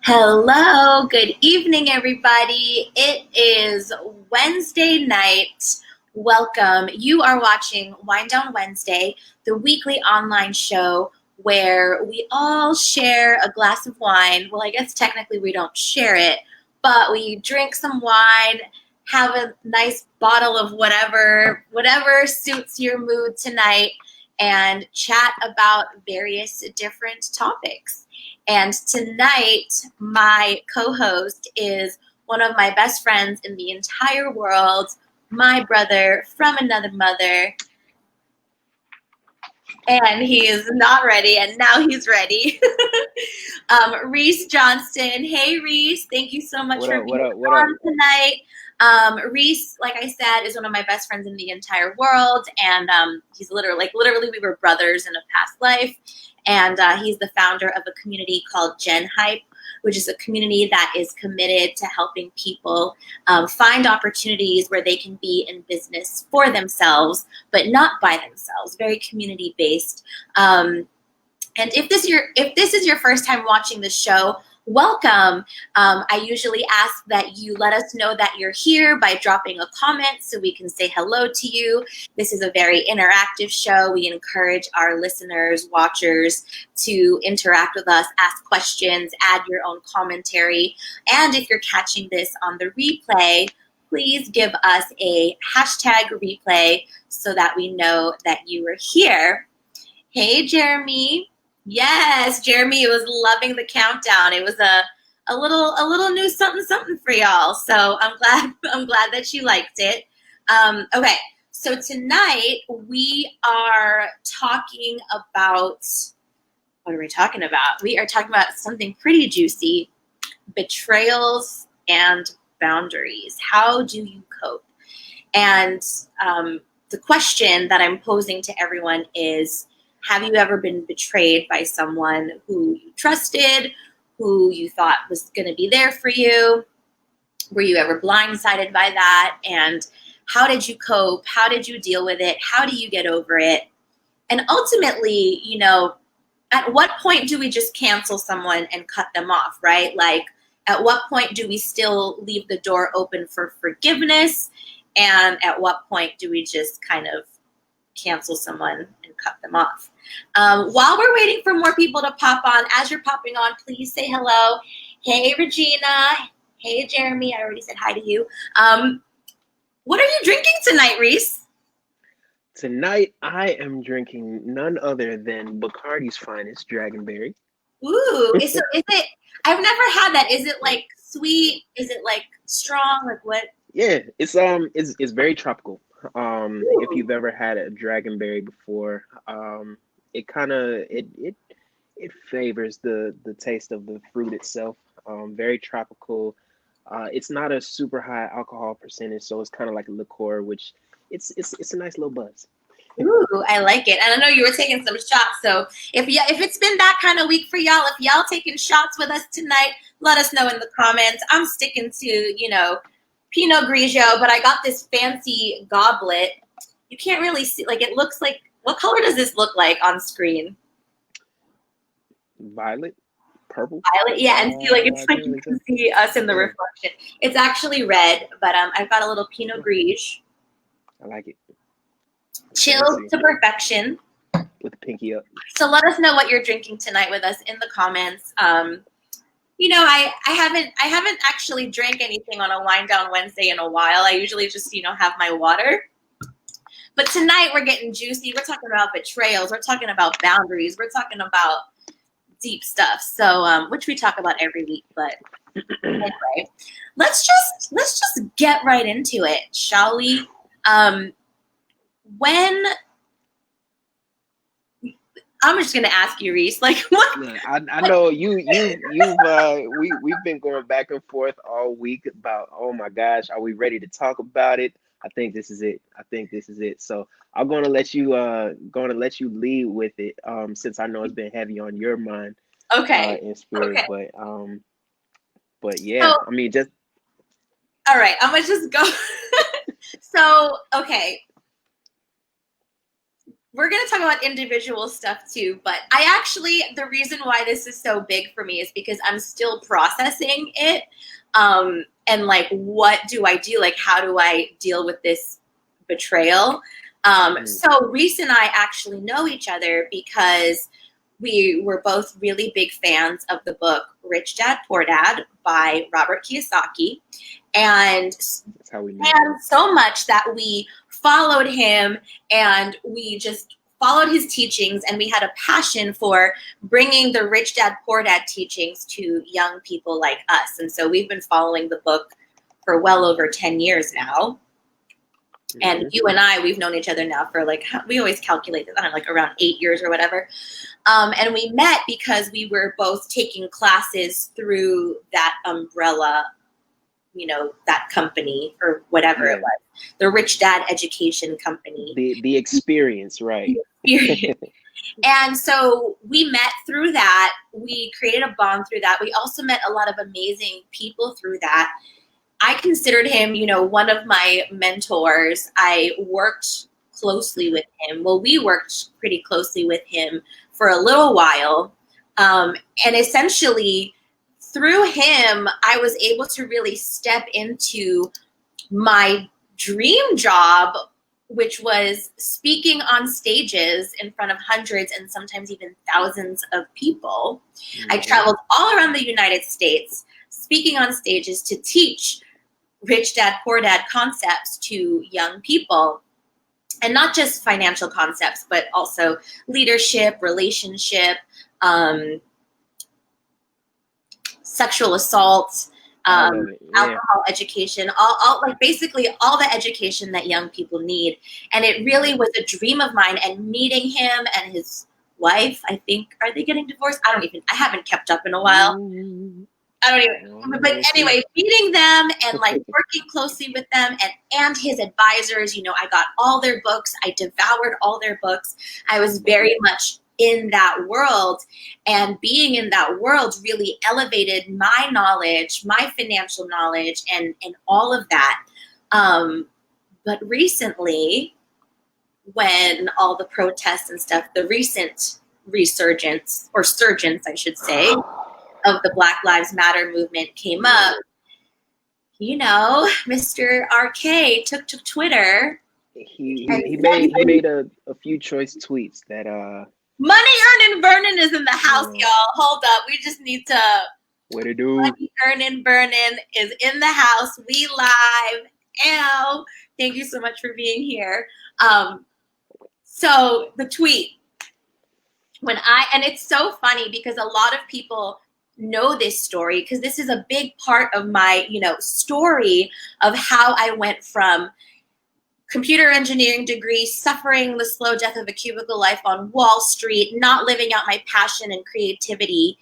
Hello, good evening, everybody. It is Wednesday night. Welcome. You are watching Wind Down Wednesday, the weekly online show where we all share a glass of wine. Well, I guess technically we don't share it, but we drink some wine, have a nice bottle of whatever suits your mood tonight, and chat about various different topics. And tonight, my co-host is one of my best friends in the entire world, my brother from another mother. And he is not ready, and now he's ready. Reece Johnston. Hey, Reece. Thank you so much for being on tonight. Reece, like I said, is one of my best friends in the entire world, and he's literally we were brothers in a past life. And he's the founder of a community called GenHYPE, which is a community that is committed to helping people find opportunities where they can be in business for themselves, but not by themselves. Very community based. And if this is your first time watching the show, welcome. I usually ask that you let us know that you're here by dropping a comment so we can say hello to you. This is a very interactive show. We encourage our listeners, watchers to interact with us, ask questions, add your own commentary. And if you're catching this on the replay, please give us a hashtag replay so that we know that you are here. Hey, Jeremy. Yes, Jeremy was loving the countdown. It was a little new something for y'all. So I'm glad that you liked it. Okay, so tonight we are talking about, what are we talking about? We are talking about something pretty juicy: betrayals and boundaries. How do you cope? And the question that I'm posing to everyone is, have you ever been betrayed by someone who you trusted, who you thought was going to be there for you? Were you ever blindsided by that? And how did you cope? How did you deal with it? How do you get over it? And ultimately, at what point do we just cancel someone and cut them off, right? Like, at what point do we still leave the door open for forgiveness? And at what point do we just kind of cancel someone and cut them off? While we're waiting for more people to pop on, as you're popping on, please say hello. Hey, Regina. Hey, Jeremy. I already said hi to you. What are you drinking tonight, Reece? Tonight, I am drinking none other than Bacardi's finest, Dragonberry. Ooh, so is it? I've never had that. Is it like sweet? Is it like strong? Like what? Yeah, it's very tropical. If you've ever had a Dragonberry before, it kind of it favors the taste of the fruit itself. Very tropical. It's not a super high alcohol percentage, so it's kind of like a liqueur, which it's a nice little buzz. Ooh, I like it. And I know you were taking some shots, so if it's been that kind of week for y'all, if y'all taking shots with us tonight, let us know in the comments. I'm sticking to, Pinot Grigio, but I got this fancy goblet. You can't really see, like, it looks like, what color does this look like on screen? Violet, purple. Violet, yeah, and see, like, it's like you can see us in the reflection. It's actually red, but I've got a little Pinot Grigio. I like it. Chilled to perfection. With the pinky up. So let us know what you're drinking tonight with us in the comments. I haven't actually drank anything on a Wind Down Wednesday in a while. I usually just, have my water. But tonight we're getting juicy. We're talking about betrayals. We're talking about boundaries. We're talking about deep stuff. So, which we talk about every week. But anyway, let's just get right into it, shall we? When I'm just gonna ask you, Reece, like what? Yeah, I know you've we've been going back and forth all week about, oh my gosh, are we ready to talk about it? I think this is it. So I'm gonna let you lead with it, since I know it's been heavy on your mind. Okay. In spirit. Okay. But yeah, So, I mean, just all right, I'm gonna just go. So, okay. we're going to talk about individual stuff too, but the reason why this is so big for me is because I'm still processing it. And like, what do I do? Like, how do I deal with this betrayal? So Reece and I actually know each other because we were both really big fans of the book Rich Dad Poor Dad by Robert Kiyosaki. And That's how we know. And so much that we followed him and we just followed his teachings, and we had a passion for bringing the Rich Dad Poor Dad teachings to young people like us. And so we've been following the book for well over 10 years now. And you and I, we've known each other now for like, we always calculate that, I don't know, like around 8 years or whatever. And we met because we were both taking classes through that umbrella, you know, that company or whatever it was, the Rich Dad Education Company. The experience, right. The experience. And so we met through that. We created a bond through that. We also met a lot of amazing people through that. I considered him, you know, one of my mentors. I worked closely with him. Well, we worked pretty closely with him for a little while. And essentially, through him, I was able to really step into my dream job, which was speaking on stages in front of hundreds and sometimes even thousands of people. I traveled all around the United States, speaking on stages to teach Rich Dad, Poor Dad concepts to young people. And not just financial concepts, but also leadership, relationship, sexual assault, alcohol education, all like basically all the education that young people need. And it really was a dream of mine. And meeting him and his wife, I think, are they getting divorced? I haven't kept up in a while. I don't even, but anyway, meeting them and like working closely with them and his advisors, you know, I got all their books. I devoured all their books. I was very much in that world, and being in that world really elevated my knowledge, my financial knowledge, and all of that. But recently, when all the protests and stuff, the recent resurgence, or surgence, I should say, of the Black Lives Matter movement came up, you know, Mr. RK took to Twitter. He made a few choice tweets that Money Earning Burning is in the house, y'all. Hold up. We just need to. What it do? Money Earning Burning is in the house. We live. Ew. Thank you so much for being here. So the tweet. And it's so funny because a lot of people know this story because this is a big part of my, you know, story of how I went from computer engineering degree, suffering the slow death of a cubicle life on Wall Street, not living out my passion and creativity,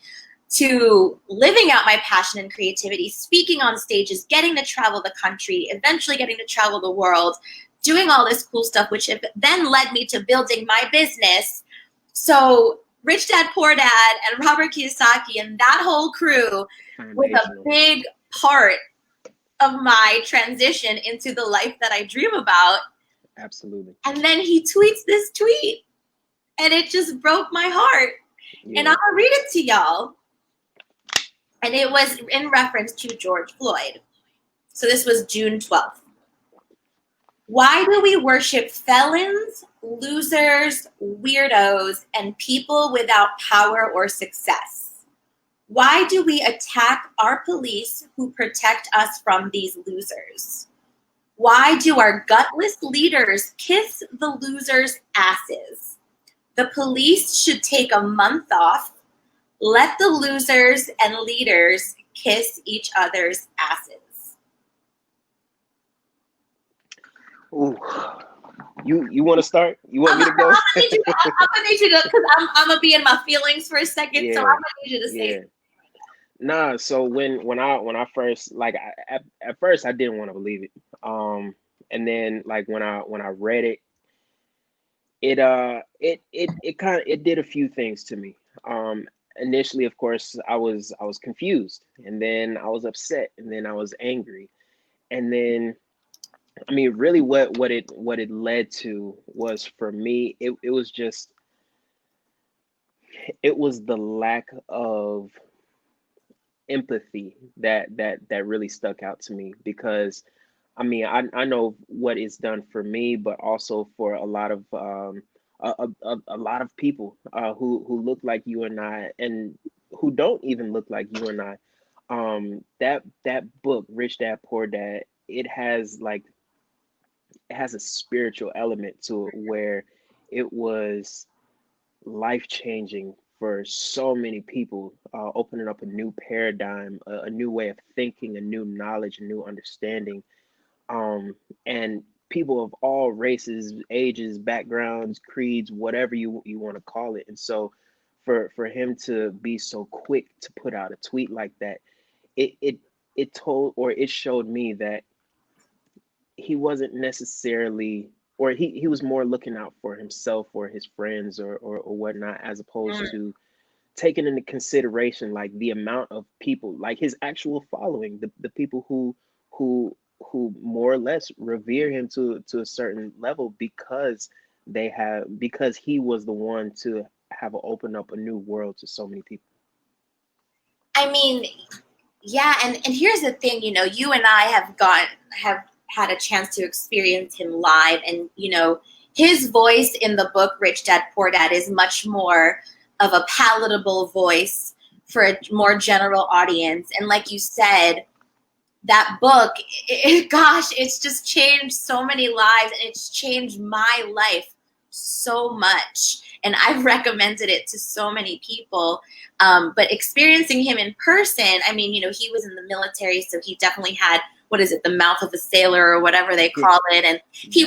to living out my passion and creativity, speaking on stages, getting to travel the country, eventually getting to travel the world, doing all this cool stuff, which then led me to building my business. So Rich Dad, Poor Dad, and Robert Kiyosaki and that whole crew was a big part of my transition into the life that I dream about. Absolutely. And then he tweets this tweet, and it just broke my heart. Yeah. And I'll read it to y'all. And it was in reference to George Floyd. So this was June 12th. Why do we worship felons, losers, weirdos, and people without power or success? Why do we attack our police who protect us from these losers? Why do our gutless leaders kiss the losers' asses? The police should take a month off. Let the losers and leaders kiss each other's asses. Ooh, you want to start? You want me to go? I'm gonna need you to, because I'm gonna be in my feelings for a second. Yeah. So I'm gonna need you to say. Yeah. Nah. So when I first, like, at first I didn't want to believe it. And then like when I read it, it did a few things to me. Initially, of course, I was confused, and then I was upset, and then I was angry, and then I mean, really, what it led to was, for me, it was just, it was the lack of empathy that really stuck out to me. Because I mean, I know what it's done for me, but also for a lot of a lot of people who look like you and I, and who don't even look like you and I. That book, Rich Dad Poor Dad, it has like, it has a spiritual element to it, where it was life changing for so many people, opening up a new paradigm, a new way of thinking, a new knowledge, a new understanding, and people of all races, ages, backgrounds, creeds, whatever you want to call it. And so, for him to be so quick to put out a tweet like that, it it it told, or it showed me that he wasn't necessarily, or he was more looking out for himself or his friends, or whatnot, as opposed to taking into consideration like the amount of people, like his actual following, the people who who more or less revere him to a certain level, because because he was the one to have opened up a new world to so many people. I mean, yeah, and here's the thing, you know, you and I have had a chance to experience him live, and you know, his voice in the book Rich Dad Poor Dad is much more of a palatable voice for a more general audience. And like you said, that book, gosh, it's just changed so many lives, and it's changed my life so much. And I've recommended it to so many people. But experiencing him in person, I mean, you know, he was in the military, so he definitely had, what is it, the mouth of a sailor or whatever they call it. And he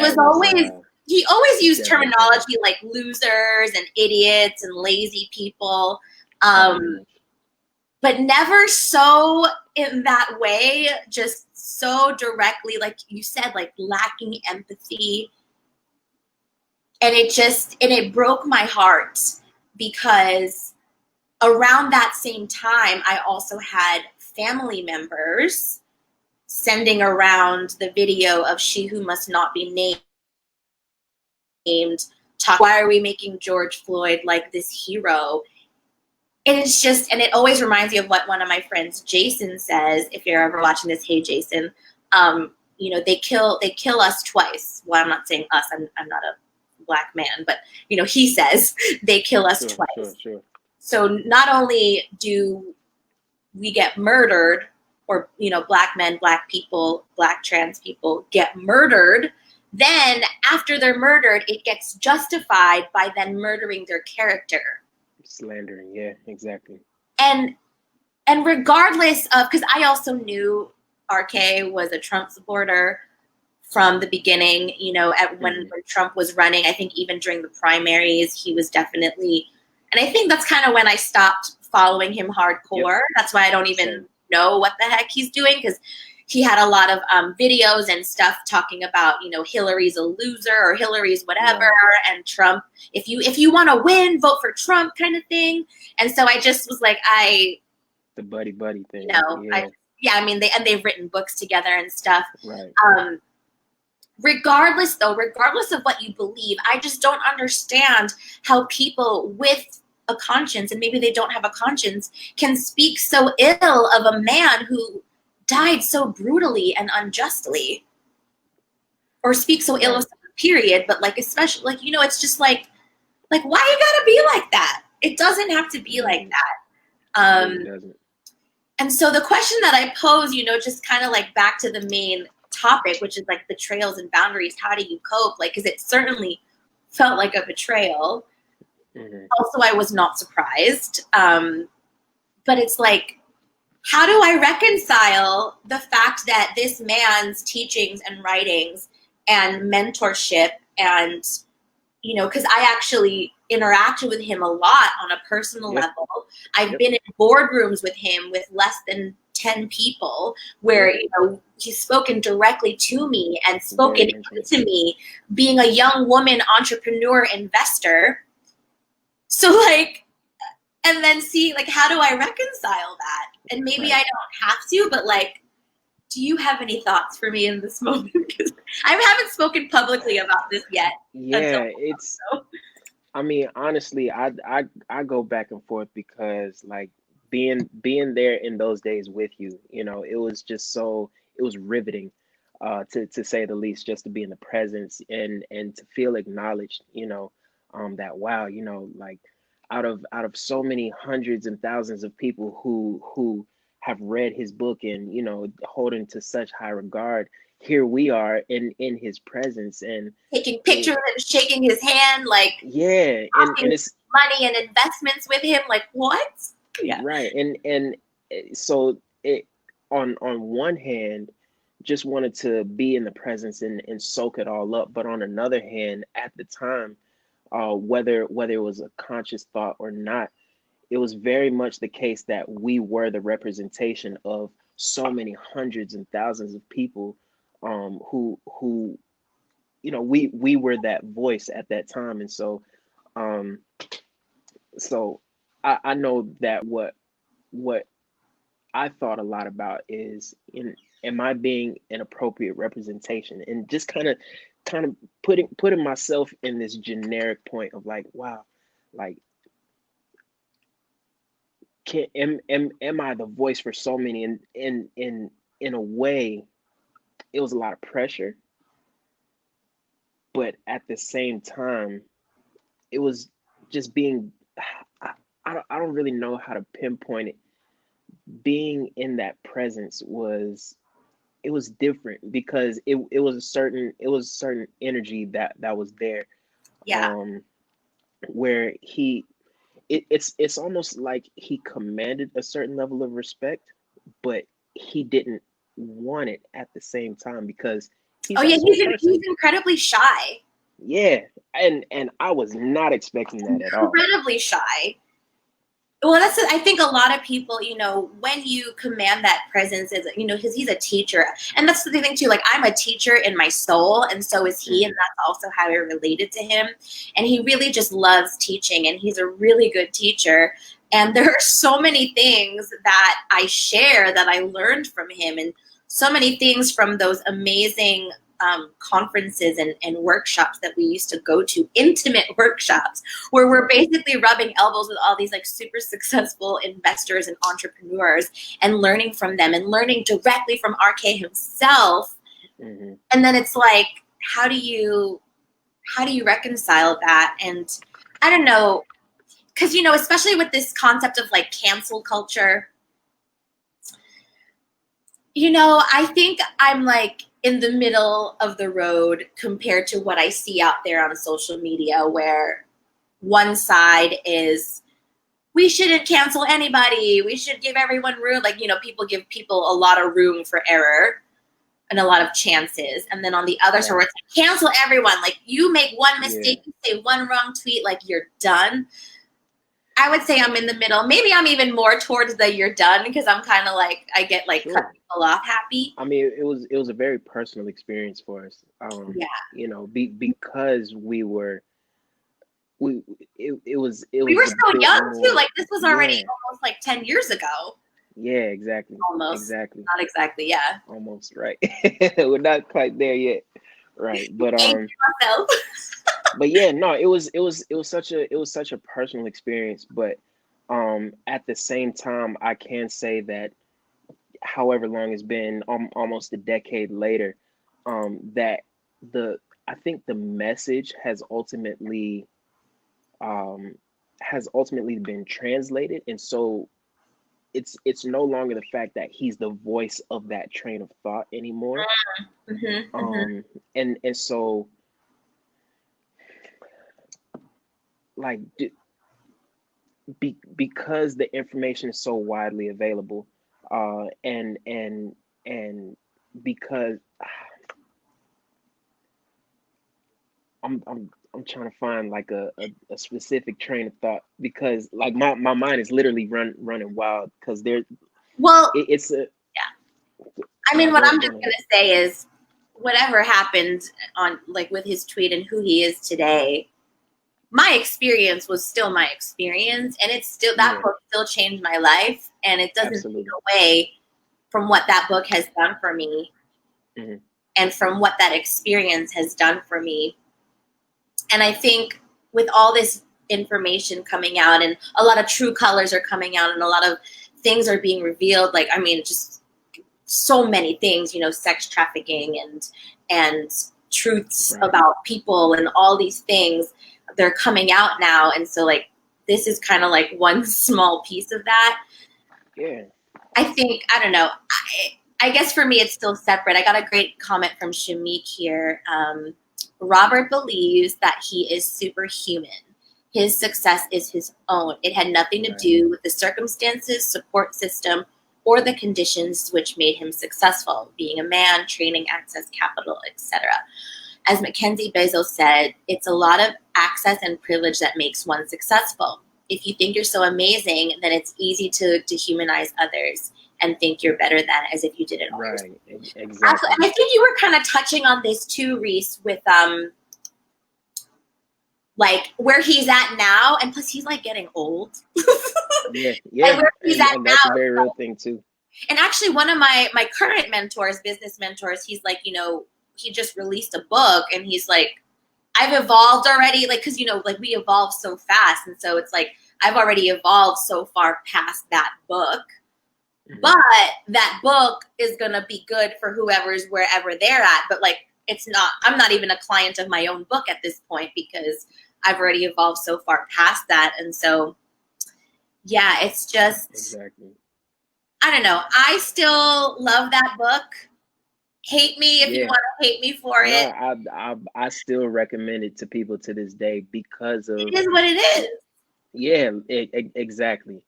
always used terminology like losers and idiots and lazy people. But never so in that way, just so directly, like you said, like lacking empathy. And it broke my heart, because around that same time, I also had family members sending around the video of She Who Must Not Be Named, talk, why are we making George Floyd like this hero? And it's just, and it always reminds me of what one of my friends, Jason, says. If you're ever watching this, hey Jason, you know, they kill us twice. Well, I'm not saying us. I'm not a Black man, but you know, he says they kill us twice. Sure. So not only do we get murdered, or you know, Black men, Black people, Black trans people get murdered, then after they're murdered, it gets justified by then murdering their character. Slandering, yeah, exactly. And regardless of, because I also knew RK was a Trump supporter from the beginning, you know, when Trump was running. I think even during the primaries, he was definitely, and I think that's kind of when I stopped following him hardcore. Yep. That's why I don't even know what the heck he's doing, because he had a lot of videos and stuff talking about, you know, Hillary's a loser, or Hillary's whatever, and Trump, if you want to win, vote for Trump, kind of thing. And so I just was like, the buddy thing, you know, I mean, they've written books together and stuff. Right. Regardless of what you believe, I just don't understand how people with a conscience, and maybe they don't have a conscience, can speak so ill of a man who died so brutally and unjustly, or speak so ill of someone, period. But like, especially, like, you know, it's just like why you gotta be like that? It doesn't have to be like that. It doesn't. And so the question that I pose, you know, just kind of like back to the main topic, which is like betrayals and boundaries. How do you cope? Like, because it certainly felt like a betrayal. Also, I was not surprised. But it's like, how do I reconcile the fact that this man's teachings and writings and mentorship, and, you know, because I actually interacted with him a lot on a personal level. I've been in boardrooms with him with less than 10 people, where, you know, he's spoken directly to me and spoken to me, being a young woman, entrepreneur, investor. So like, and then see, like, how do I reconcile that? And maybe I don't have to, but like, do you have any thoughts for me in this moment? Because I haven't spoken publicly about this yet. Yeah, I mean, honestly, I go back and forth because like being there in those days with you, you know, it was just it was riveting, to say the least, just to be in the presence and to feel acknowledged, you know, that wow, you know, like out of so many hundreds and thousands of people who have read his book and, you know, hold him to such high regard, here we are in his presence and taking pictures and shaking his hand, like yeah, and it's money and investments with him. Like what? Yeah. Right. And so it on one hand, just wanted to be in the presence and soak it all up. But on another hand, at the time, whether it was a conscious thought or not, it was very much the case that we were the representation of so many hundreds and thousands of people, who you know, we were that voice at that time. And so um so I know that what I thought a lot about is, am I being an appropriate representation, and just kind of putting myself in this generic point of like, wow, like am I the voice for so many? And in a way, it was a lot of pressure, but at the same time, it was just being I don't really know how to pinpoint it. Being in that presence it was different because it was a certain energy that was there, Yeah. where it's almost like he commanded a certain level of respect, but he didn't want it at the same time because he's also a person. He's incredibly shy. Yeah, and I was not expecting that at all. Incredibly shy. Well, I think a lot of people, you know, when you command that presence, is, you know, because he's a teacher, and that's the thing too. Like, I'm a teacher in my soul, and so is he, and that's also how I related to him. And he really just loves teaching, and he's a really good teacher. And there are so many things that I share that I learned from him, and so many things from those amazing conferences and workshops that we used to go to, intimate workshops where we're basically rubbing elbows with all these like super successful investors and entrepreneurs and learning from them and learning directly from RK himself. Mm-hmm. And then it's like, how do you reconcile that? And I don't know, because, you know, especially with this concept of like cancel culture, you know, I think I'm like in the middle of the road compared to what I see out there on social media, where one side is, we shouldn't cancel anybody, we should give everyone room. Like, you know, people give people a lot of room for error and a lot of chances. And then on the other side, where it's like, cancel everyone. Like, you make one mistake, you say one wrong tweet, like you're done. I would say I'm in the middle. Maybe I'm even more towards the you're done, because I'm kind of like, I get like cut people off happy. I mean, it was a very personal experience for us. You know, because we were it was we were so young too. Like, this was already almost like 10 years ago. Yeah, exactly. Almost. Exactly. Not exactly, yeah. Almost, right. We're not quite there yet. Right. But but yeah, no, it was such a personal experience, but at the same time, I can say that however long it's been, almost a decade later, that I think the message has ultimately been translated, and so it's no longer the fact that he's the voice of that train of thought anymore. And so, like, because the information is so widely available, and because I'm trying to find like a specific train of thought, because like my mind is literally running wild, because it's a I mean, what I'm just gonna say is, whatever happened on like with his tweet and who he is today, my experience was still my experience, and it's still, that book still changed my life, and it doesn't take away from what that book has done for me, Mm-hmm. and from what that experience has done for me. And I think with all this information coming out, and a lot of true colors are coming out, and a lot of things are being revealed, like, I mean, just so many things, you know, sex trafficking and truths about people and all these things, they're coming out now. And so, like, this is kind of like one small piece of that. Yeah. I think, I don't know, I guess for me it's still separate. I got a great comment from Shamik here. Robert believes that he is superhuman. His success is his own. It had nothing to do with the circumstances, support system, or the conditions which made him successful, being a man, training, access, capital, etc. As Mackenzie Bezos said, it's a lot of access and privilege that makes one successful. If you think you're so amazing, then it's easy to dehumanize others and think you're better than, as if you did it all. Right, exactly. And I think you were kind of touching on this too, Reece, with like where he's at now, and plus he's like getting old. Yeah, and where he's at and that's now, a very real thing too. And actually, one of my current mentors, business mentors, he's like, you know, he just released a book, and he's like, I've evolved already, like, because, you know, like, we evolve so fast, and so it's like I've already evolved so far past that book. But that book is going to be good for whoever's wherever they're at. But, like, it's not, I'm not even a client of my own book at this point, because I've already evolved so far past that. And so, yeah, it's just, exactly. I don't know. I still love that book. Hate me if you want to hate me for it. I still recommend it to people to this day because of, it is what it is. Yeah, exactly.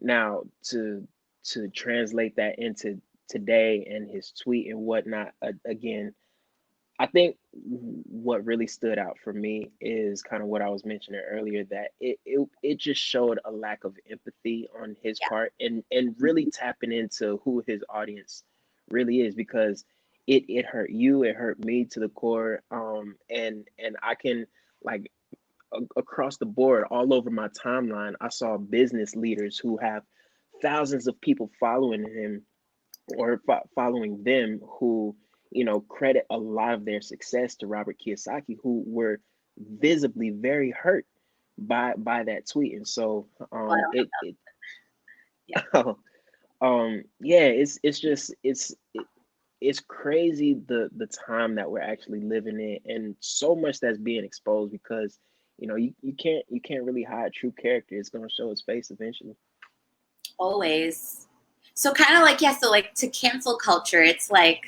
Now to translate that into today and his tweet and whatnot, again, I think what really stood out for me is kind of what I was mentioning earlier, that it just showed a lack of empathy on his part, and really tapping into who his audience really is, because it hurt you, it hurt me to the core, and I can, like, across the board, all over my timeline, I saw business leaders who have thousands of people following him or following them, who, you know, credit a lot of their success to Robert Kiyosaki, who were visibly very hurt by that tweet. And so it's just it's crazy the time that we're actually living in, and so much that's being exposed, because, you know, you can't really hide true character. It's going to show its face eventually. Always. So kind of like, so like, to cancel culture, it's like,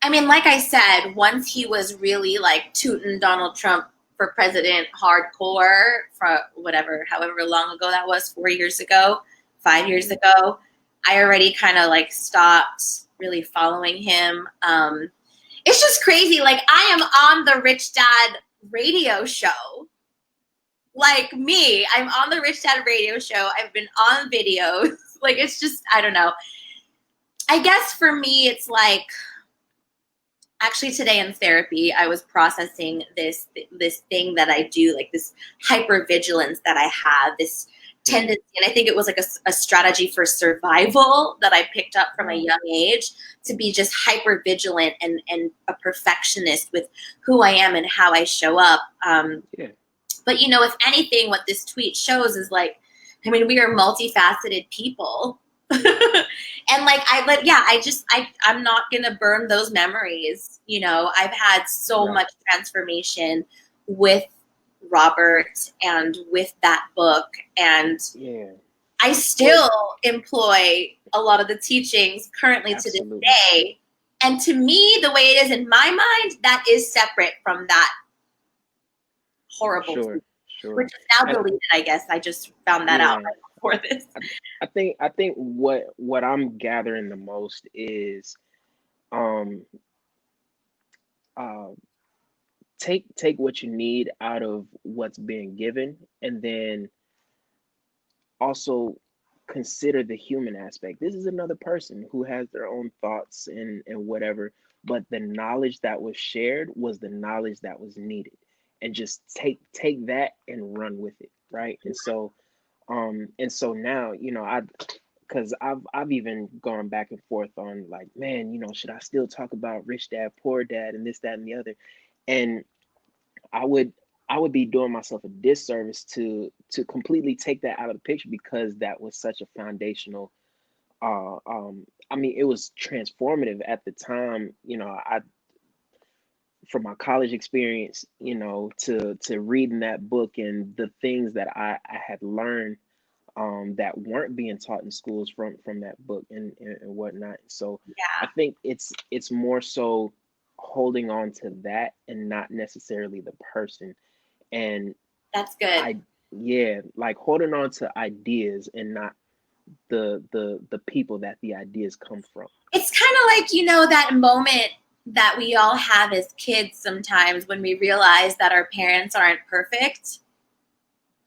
I mean, like I said, once he was really like tooting Donald Trump for president hardcore for whatever, however long ago that was, 4 years ago, 5 years ago, I already kind of like stopped really following him. It's just crazy. Like, I am on the Rich Dad radio show. Like me, I'm on the Rich Dad radio show. I've been on videos. Like, it's just, I don't know. I guess for me, it's like, actually today in therapy, I was processing this thing that I do, like this hypervigilance that I have, this tendency, and I think it was like a strategy for survival that I picked up from a young age, to be just hyper vigilant and a perfectionist with who I am and how I show up. But, you know, if anything, what this tweet shows is, like, I mean, we are multifaceted people. And like, I'm not going to burn those memories. You know, I've had so much transformation with Robert and with that book. And I still employ a lot of the teachings currently to this day. And to me, the way it is in my mind, that is separate from that horrible tweet, which is now deleted, I guess. I just found that out right before this. I think what I'm gathering the most is take what you need out of what's being given, and then also consider the human aspect. This is another person who has their own thoughts and whatever, but the knowledge that was shared was the knowledge that was needed, and just take that and run with it, right? And so now, you know, because I've even gone back and forth on like, man, should I still talk about rich dad, poor dad, and this, that, and the other, and I would I would be doing myself a disservice to completely take that out of the picture, because that was such a foundational. I mean, it was transformative at the time. I from my college experience, to reading that book and the things that I had learned that weren't being taught in schools from that book and whatnot. So I Yeah, think it's more so holding on to that and not necessarily the person. And that's good. I yeah, like holding on to ideas and not the people that the ideas come from. It's kind of like, that moment that we all have as kids sometimes when we realize that our parents aren't perfect.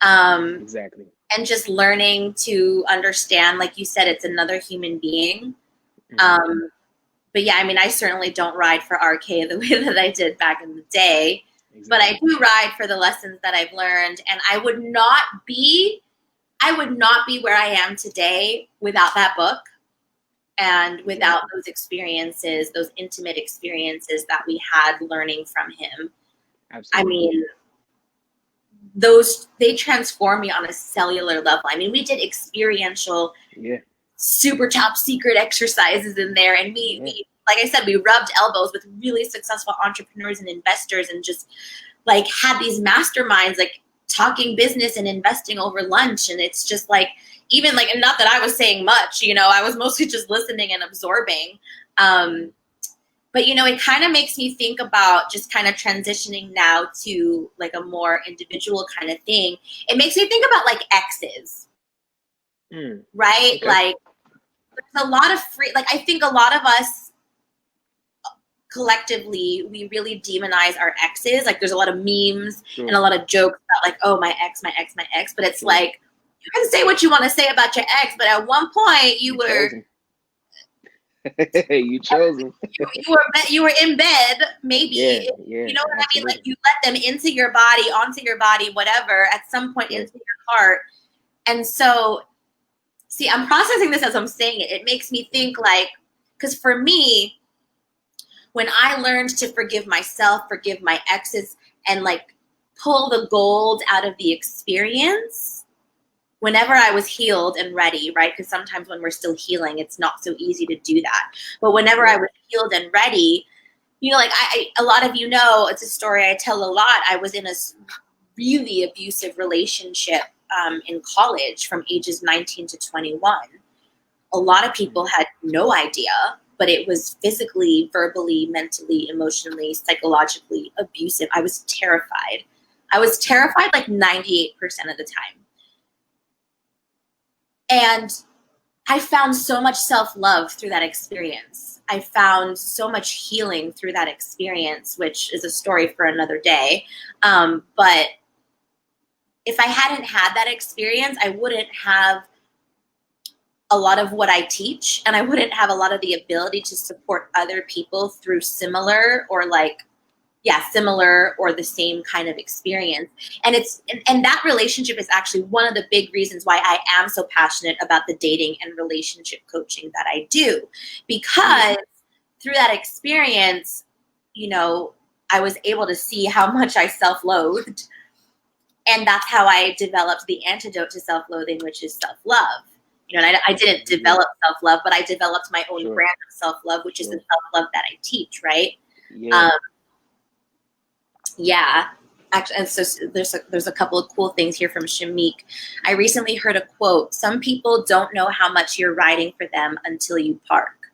Exactly. And just learning to understand, like you said, it's another human being. Hmm. But yeah, I mean, I certainly don't ride for RK the way that I did back in the day, but I Exactly. do ride for the lessons that I've learned. And I would not be where I am today without that book and without Exactly. those experiences, those intimate experiences that we had learning from him. I Absolutely. mean, they transform me on a cellular level. I mean, we did experiential, Yeah. super top secret exercises in there, and Yeah. we like I said, we rubbed elbows with really successful entrepreneurs and investors, and just like had these masterminds, like talking business and investing over lunch. And it's just like, even like, and not that I was saying much, I was mostly just listening and absorbing. Hmm. um but it kind of makes me think about just kind of transitioning now to like a more individual kind of thing. It makes me think about like exes, Mm. right? Okay. Like there's a lot of like I think a lot of us collectively, we really demonize our exes. Like there's a lot of memes and Sure. a lot of jokes about like, oh, my ex, my ex, my ex. But it's Sure. like, you can say what you want to say about your ex, but at one point You chose them. You you, chose them. you were in bed, Yeah. maybe. Yeah. You know what I mean? Like Absolutely. you let them into your body, onto your body, whatever, at some point Sure. into your heart. And so, see, I'm processing this as I'm saying it. It makes me think like, because for me, when I learned to forgive myself, forgive my exes, and like pull the gold out of the experience, whenever I was healed and ready, right? Because sometimes when we're still healing, it's not so easy to do that. But whenever I Sure. was healed and ready, like a lot of it's a story I tell a lot. I was in a really abusive relationship in college from ages 19 to 21. A lot of people Mm. had no idea, but it was physically, verbally, mentally, emotionally, psychologically abusive. I was terrified. I was Mm. terrified like 98% of the time. And I found so much self-love through that experience. I found so much healing through that experience, which is a story for another day. But if I hadn't had that experience, I wouldn't have a lot of what I teach, and I wouldn't have a lot of the ability to support other people through similar or like, yeah, similar or the same kind of experience. And that relationship is actually one of the big reasons why I am so passionate about the dating and relationship coaching that I do, Yeah. because through that experience, I was able to see how much I self-loathed, and that's how I developed the antidote to self-loathing, which is self-love. And I didn't Yeah. develop self-love, but I developed my own Sure. brand of self-love, which is the Sure. self-love that I teach, right? Yeah. Um, yeah. Actually, and so there's a couple of cool things here from Shamik. I recently heard a quote: "Some people don't know how much you're riding for them until you park."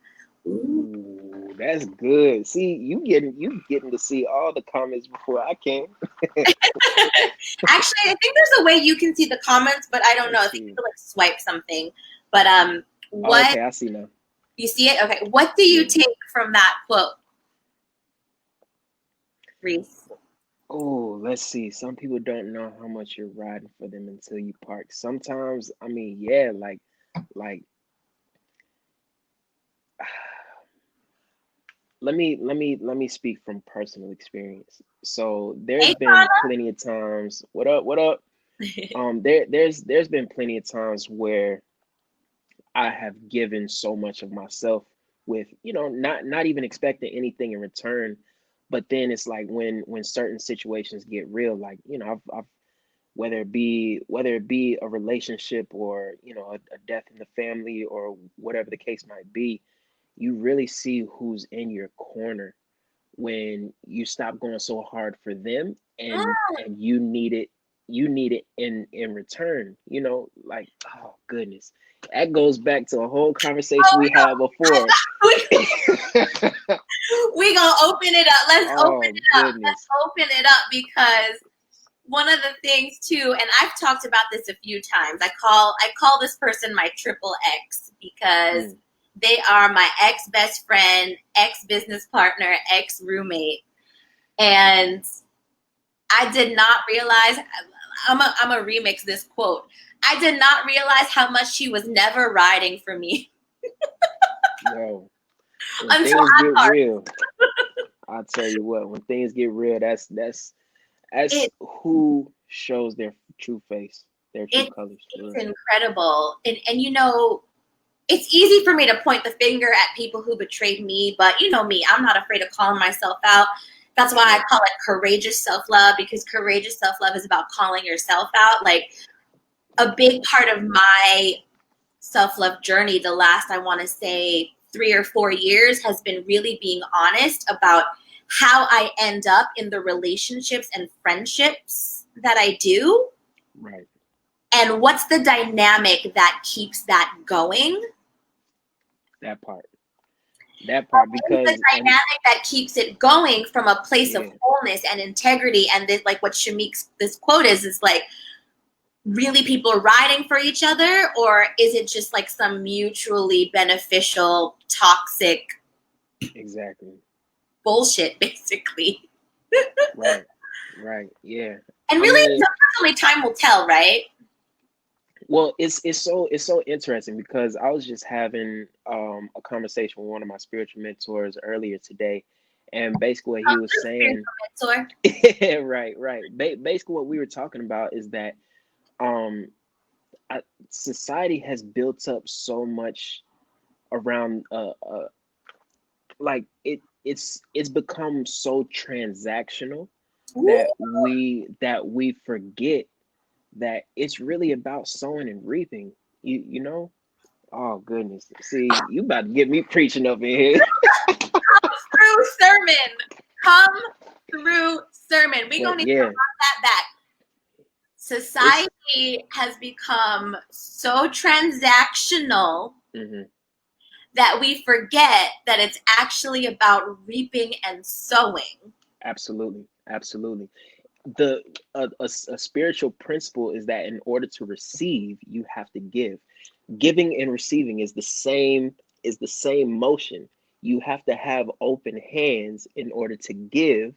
Ooh. Ooh, that's good. See, you getting to see all the comments before I can. Actually, I think there's a way you can see the comments, but I don't know. Let's I think you see. have to like swipe something. But Oh, what okay, I see now. you see it? Okay. What do you Yeah. take from that quote, Reece? Oh, let's see. Some people don't know how much you're riding for them until you park. Sometimes, I mean, yeah, like let me speak from personal experience. So there's Hey, been plenty of times. What up? What up? Tana. There's been plenty of times where I have given so much of myself with, not even expecting anything in return. But then it's like when certain situations get real, like, I've whether it be a relationship or, a death in the family or whatever the case might be, you really see who's in your corner when you stop going so hard for them, and you need it in return, like, oh goodness, that goes back to a whole conversation we had before. We gonna open it up. Let's open Oh it up. goodness. Let's open it up, because one of the things too, and I've talked about this a few times. I call this person my triple X, because they are my ex best friend, ex business partner, ex roommate, and I did not realize. I'm a remix this quote. I did not realize how much she was never riding for me. Yo, when Until things I get parted. real, I'll tell you what, when things get real, that's It, who shows their true face, their true colors. it's incredible. And it's easy for me to point the finger at people who betrayed me, but you know me, I'm not afraid of calling myself out. That's why I call it courageous self-love, because courageous self-love is about calling yourself out. Like, a big part of my self-love journey, the last, I want to say, 3 or 4 years, has been really being honest about how I end up in the relationships and friendships that I do. Right. And what's the dynamic that keeps that going? That part, because the dynamic that keeps it going from a place of yeah, wholeness and integrity. And this, like what Shamik's this quote is like, really people riding for each other, or is it just like some mutually beneficial, toxic exactly, bullshit, basically? right, yeah. And really, only time will tell, right? Well, it's so interesting, because I was just having a conversation with one of my spiritual mentors earlier today, and basically what he was saying, right. Basically what we were talking about is that um society has built up so much around like it's become so transactional that we forget that it's really about sowing and reaping. You know? Oh goodness. See, you about to get me preaching up in here. Come through sermon. We're gonna need to run that back. Society has become so transactional that we forget that it's actually about reaping and sowing. Absolutely. A spiritual principle is that in order to receive, you have to give. Giving and receiving is the same motion. You have to have open hands in order to give,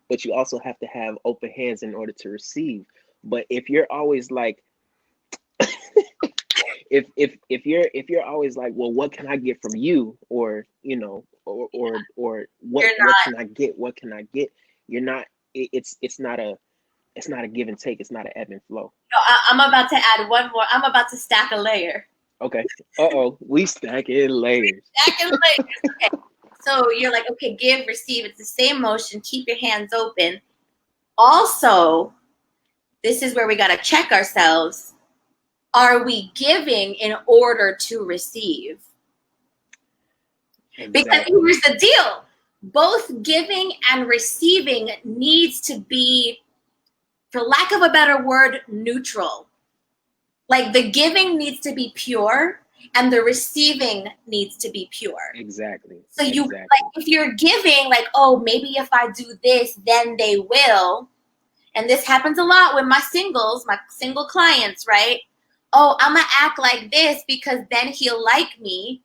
but you also have to have open hands in order to receive. But if you're always like, if you're always like, well, what can I get from you, or what can I get, you're not. It's not a give and take. It's not an ebb and flow. No, I'm about to add one more. I'm about to stack a layer. Okay. We stacking layers. Okay. So you're like, okay, give, receive. It's the same motion. Keep your hands open. Also, this is where we got to check ourselves. Are we giving in order to receive? Exactly. Because here's the deal. Both giving and receiving needs to be, for lack of a better word, neutral. Like, the giving needs to be pure and the receiving needs to be pure. Exactly. So like, if you're giving, like, oh, maybe if I do this, then they will. And this happens a lot with my single clients, right? Oh, I'm going to act like this because then he'll like me.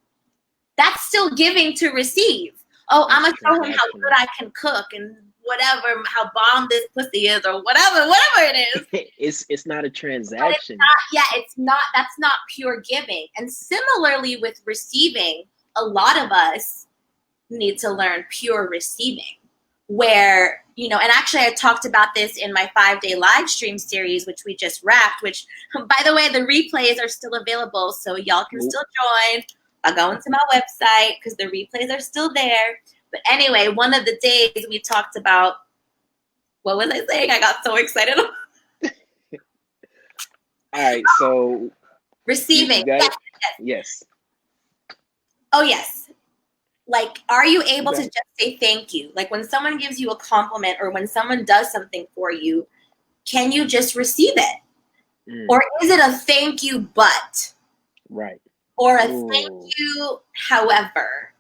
That's still giving to receive. Oh, I'm going to show him how good I can cook and whatever, how bomb this pussy is, or whatever it is. It's not a transaction. That's not pure giving. And similarly with receiving, a lot of us need to learn pure receiving. where, you know, and actually I talked about this in my 5-day live stream series, which we just wrapped, which, by the way, the replays are still available. So y'all can still join by going to my website because the replays are still there. But anyway, one of the days we talked about, what was I saying? I got so excited. All right, so receiving. Yes. Oh, yes. Like, are you able to just say thank you? Like, when someone gives you a compliment or when someone does something for you, can you just receive it? Or is it a thank you, but? Right. Or a thank you, however?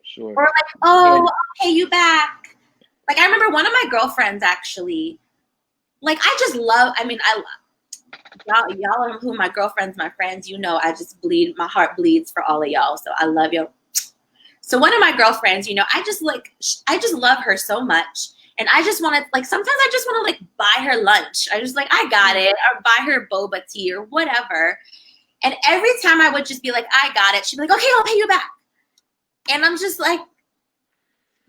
Sure. Or like, oh, I'll pay you back. Like, I remember one of my girlfriends actually, like, I just love, I mean, y'all who my girlfriends, my friends, you know, I just bleed, my heart bleeds for all of y'all. So I love you. So one of my girlfriends, you know, I just love her so much. And I just want to, like, sometimes I just want to, like, buy her lunch. I just, like, I got it. Or buy her boba tea or whatever. And every time I would just be like, I got it. She'd be like, okay, I'll pay you back. And I'm just like,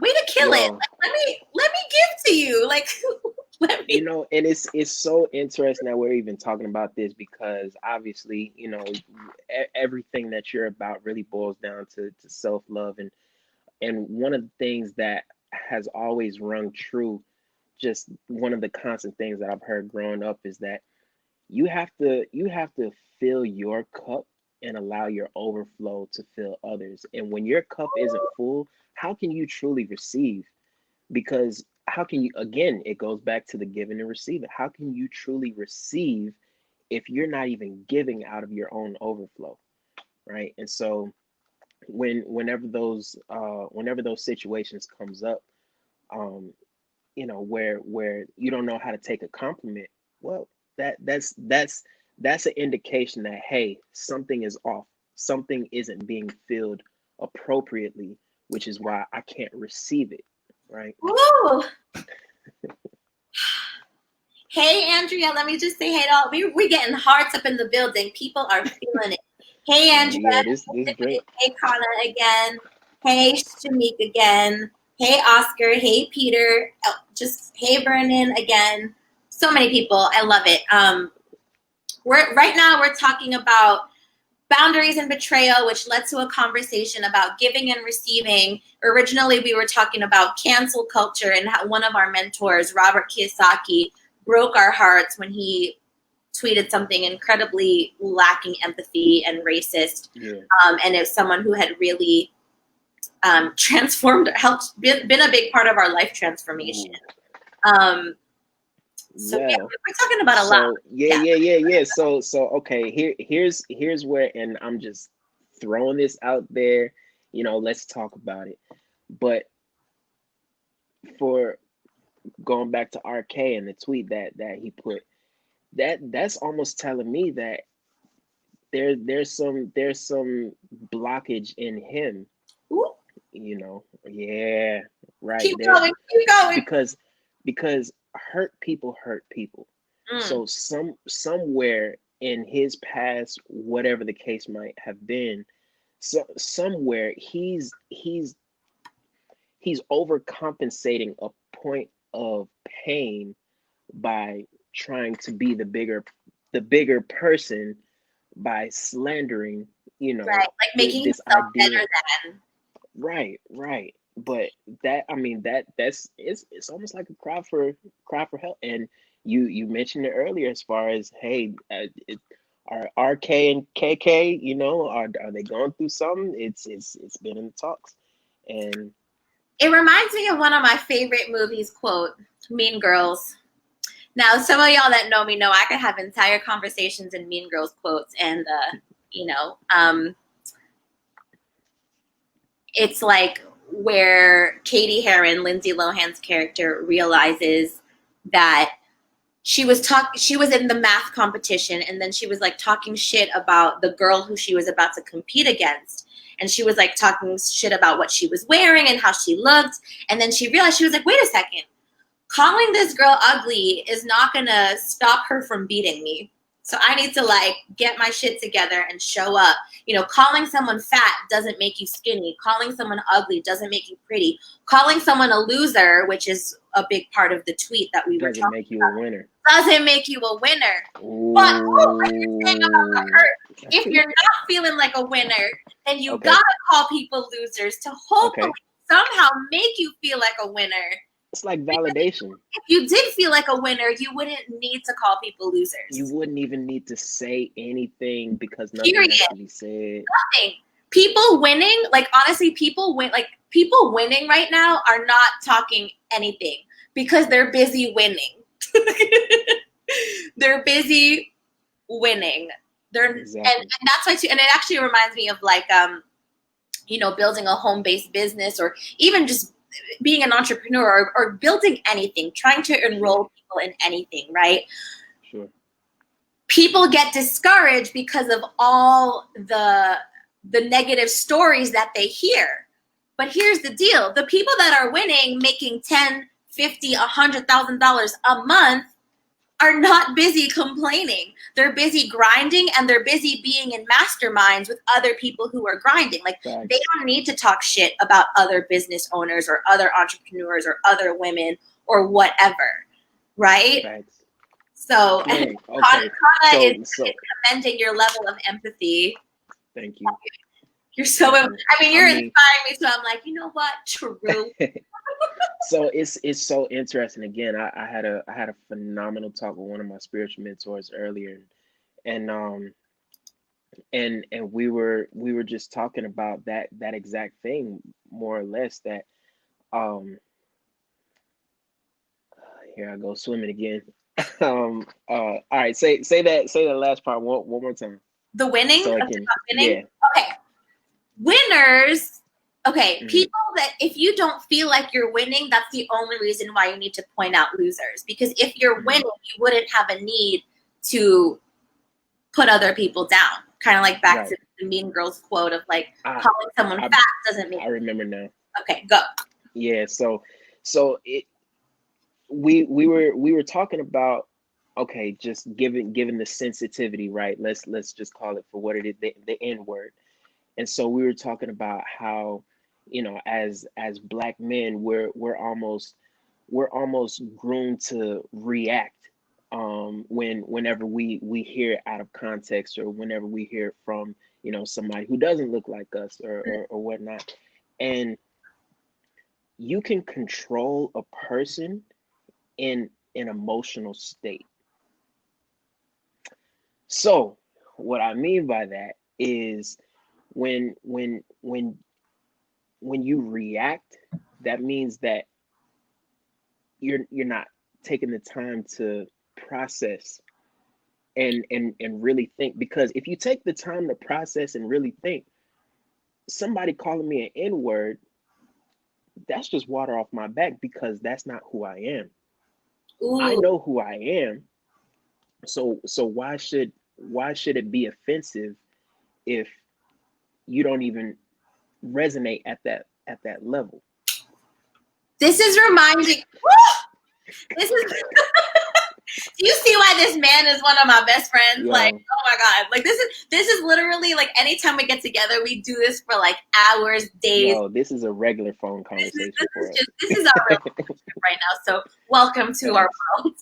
way to kill it. Like, let me give to you. Like, let me. You know, and it's so interesting that we're even talking about this because obviously, you know, everything that you're about really boils down to self-love. And one of the things that has always rung true, just one of the constant things that I've heard growing up is that you have to fill your cup and allow your overflow to fill others. And when your cup isn't full, how can you truly receive? Because how can you, again, it goes back to the giving and receiving. How can you truly receive if you're not even giving out of your own overflow, right? And so whenever those situations comes up, you know, where you don't know how to take a compliment, well, that's an indication that, hey, something is off, something isn't being filled appropriately, which is why I can't receive it, right? Ooh. Hey, Andrea, let me just say hey to all. We're getting hearts up in the building. People are feeling it. Hey, Andrea. Yeah, this is great. Hey, Kana again. Hey, Shamik again. Hey, Oscar. Hey, Peter. Oh, just hey, Vernon again. So many people. I love it. Right now we're talking about boundaries and betrayal, which led to a conversation about giving and receiving. Originally, we were talking about cancel culture and how one of our mentors, Robert Kiyosaki, broke our hearts when he tweeted something incredibly lacking empathy and racist. Yeah. And it was someone who had really been a big part of our life transformation. So yeah, we're talking about a lot. Yeah. So okay, here's where, and I'm just throwing this out there, you know, let's talk about it. But for going back to RK and the tweet that he put, that's almost telling me that there's some blockage in him. Ooh. You know, yeah, right. Keep going. Because hurt people. So somewhere in his past, whatever the case might have been, so somewhere he's overcompensating a point of pain by trying to be the bigger person by slandering, you know, right, like making this himself idea. better than. Right. But that, I mean, that's it's almost like a cry for help. And you mentioned it earlier as far as, hey, are RK and KK, you know, are they going through something? It's been in the talks, and it reminds me of one of my favorite movies quote, Mean Girls. Now, some of y'all that know me know I could have entire conversations in Mean Girls quotes, and you know, it's like where Katie Heron, Lindsay Lohan's character, realizes that she was in the math competition, and then she was like talking shit about the girl who she was about to compete against. And she was like talking shit about what she was wearing and how she looked. And then she realized, she was like, wait a second, calling this girl ugly is not going to stop her from beating me. So I need to like get my shit together and show up. You know, calling someone fat doesn't make you skinny. Calling someone ugly doesn't make you pretty. Calling someone a loser, which is a big part of the tweet that we were talking doesn't make you a winner. Doesn't make you a winner. Ooh. But like you're saying about the hurt, if you're not feeling like a winner, then you gotta call people losers to hopefully somehow make you feel like a winner. It's like validation. If you did feel like a winner, you wouldn't need to call people losers. You wouldn't even need to say anything because nothing has to be said. Nothing. People winning, like honestly, people winning right now are not talking anything because they're busy winning. They're busy winning. And that's why too. And it actually reminds me of like you know, building a home-based business or even just being an entrepreneur or building anything, trying to enroll people in anything, right? Sure. People get discouraged because of all the negative stories that they hear. But here's the deal. The people that are winning, making $10,000, $50,000, $100,000 a month are not busy complaining. They're busy grinding and they're busy being in masterminds with other people who are grinding. Like they don't need to talk shit about other business owners or other entrepreneurs or other women or whatever, right? Thanks. So, Kana is commending your level of empathy. Thank you. You're so, I mean, you're inspiring me. So I'm like, you know what? True. So it's so interesting. Again, I had a phenomenal talk with one of my spiritual mentors earlier, and we were just talking about that exact thing, more or less. That here I go swimming again. All right, say that last part one more time. The winning. So winning. Yeah. Okay. Winners. Okay, people that if you don't feel like you're winning, that's the only reason why you need to point out losers. Because if you're winning, you wouldn't have a need to put other people down. Kind of like back to the Mean Girls quote of like calling someone fat doesn't mean. I remember now. Okay, go. Yeah, so we were talking about just given the sensitivity, right? Let's just call it for what it is, the N word. And so we were talking about how, you know, as Black men, we're almost groomed to react whenever we hear it out of context, or whenever we hear it from, you know, somebody who doesn't look like us or whatnot. And you can control a person in an emotional state. So what I mean by that is when you react, that means that you're not taking the time to process and really think. Because if you take the time to process and really think, somebody calling me an N-word, that's just water off my back, because that's not who I am. Ooh. I know who I am. So why should it be offensive if you don't even resonate at that level? This is reminding. This is. Do you see why this man is one of my best friends? Yeah. Like, oh my God! Like this is literally like anytime we get together, we do this for like hours, days. No, this is a regular phone conversation this is our relationship right now. So welcome to our world.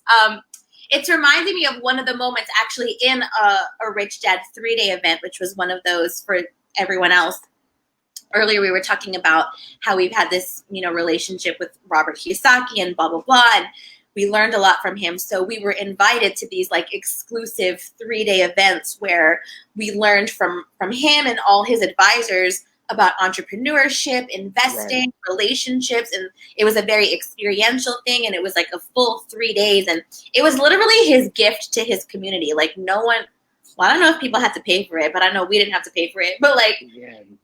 It's reminding me of one of the moments actually in a Rich Dad 3-day event, which was one of those for everyone else. Earlier, we were talking about how we've had this, you know, relationship with Robert Kiyosaki and blah, blah, blah. And we learned a lot from him. So we were invited to these like exclusive 3-day events where we learned from him and all his advisors about entrepreneurship, investing, relationships. And it was a very experiential thing. And it was like a full 3 days. And it was literally his gift to his community. Like no one, well, I don't know if people had to pay for it, but I know we didn't have to pay for it. But like,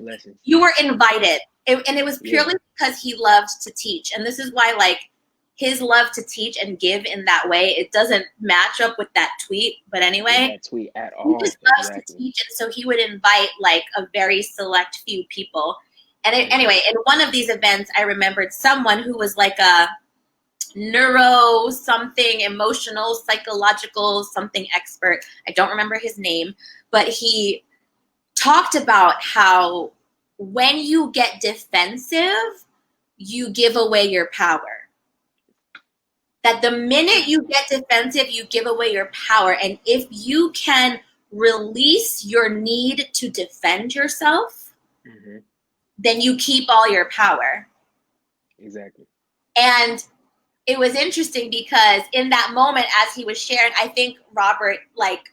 blessings. You were invited. And it was purely because he loved to teach. And this is why like his love to teach and give in that way, it doesn't match up with that tweet. But anyway, that tweet at all. He just loves to teach. And so he would invite like a very select few people. And anyway, in one of these events, I remembered someone who was like neuro something, emotional, psychological something expert. I don't remember his name, but he talked about how when you get defensive, you give away your power. That the minute you get defensive, you give away your power. And if you can release your need to defend yourself, then you keep all your power. Exactly. And it was interesting because in that moment, as he was sharing, I think Robert like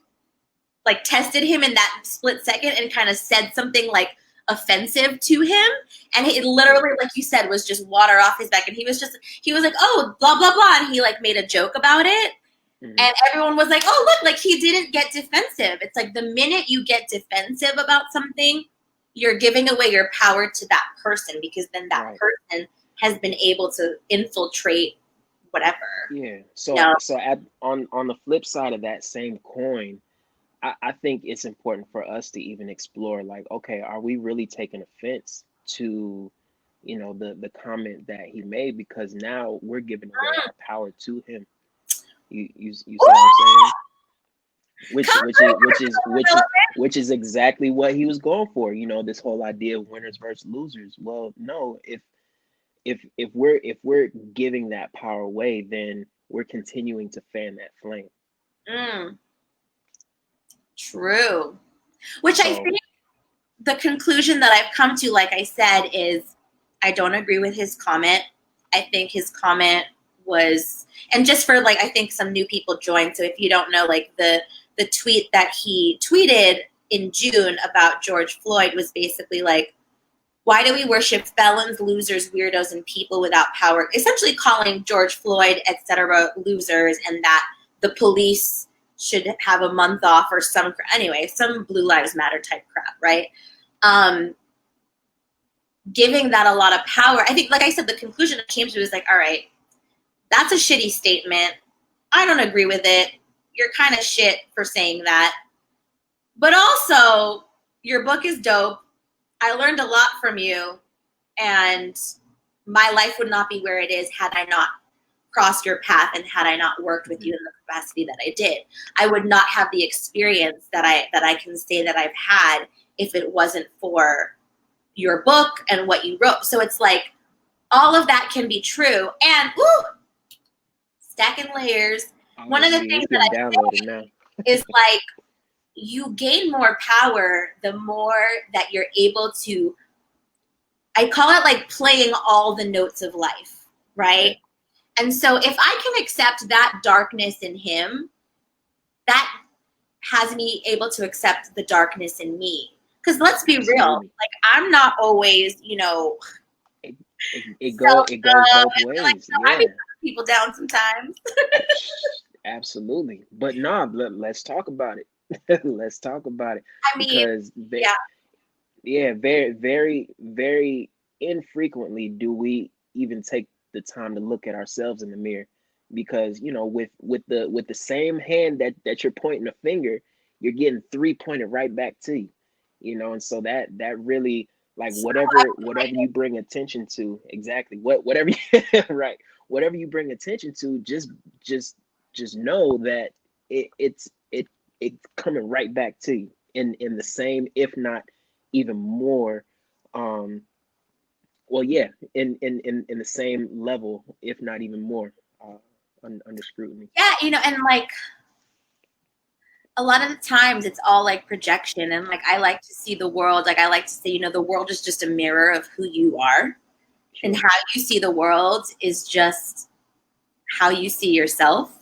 tested him in that split second and kind of said something like offensive to him. And it literally, like you said, was just water off his back. And he was like, oh, blah, blah, blah. And he like made a joke about it. And everyone was like, oh, look, like he didn't get defensive. It's like the minute you get defensive about something, you're giving away your power to that person, because then that person has been able to infiltrate whatever. Yeah. So on the flip side of that same coin, I think it's important for us to even explore, like, okay, are we really taking offense to, the comment that he made? Because now we're giving away our power to him. You see what I'm saying? Which is exactly what he was going for. This whole idea of winners versus losers. Well, no, if we're giving that power away, then we're continuing to fan that flame. True. Which I think the conclusion that I've come to, like I said, is I don't agree with his comment. I think his comment was, and just for like, I think some new people joined. So if you don't know, like the tweet that he tweeted in June about George Floyd was basically like, why do we worship felons, losers, weirdos, and people without power? Essentially calling George Floyd, etc., losers, and that the police should have a month off or some Blue Lives Matter type crap, right? Giving that a lot of power. I think, like I said, the conclusion I came to was like, all right, that's a shitty statement. I don't agree with it. You're kind of shit for saying that. But also, your book is dope. I learned a lot from you, and my life would not be where it is had I not crossed your path and had I not worked with you in the capacity that I did. I would not have the experience that I can say that I've had if it wasn't for your book and what you wrote. So it's like all of that can be true. And stacking layers. One of the things that I say is like, you gain more power the more that you're able to, I call it like playing all the notes of life, right? And so if I can accept that darkness in him, that has me able to accept the darkness in me. Because let's be real, like I'm not always, it goes both ways. Like, I be people down sometimes. Absolutely. But let's talk about it. Let's talk about it. I mean, because very, very, very infrequently do we even take the time to look at ourselves in the mirror, because with the same hand that you're pointing a finger, you're getting 3 pointed right back to you, and so that really, like, whatever you bring attention to, exactly whatever right, whatever you bring attention to, just know that it's coming right back to you in the same, if not even more, in the same level, if not even more, under scrutiny. Yeah, and like a lot of the times it's all like projection, and like I like to see the world, like I like to say, the world is just a mirror of who you are. Sure. And how you see the world is just how you see yourself.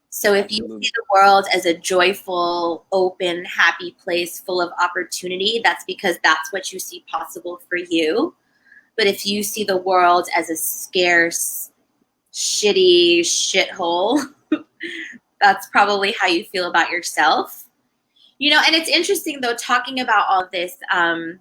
So if you see the world as a joyful, open, happy place full of opportunity, that's because that's what you see possible for you. But if you see the world as a scarce, shitty shithole, that's probably how you feel about yourself. And it's interesting, though, talking about all this. And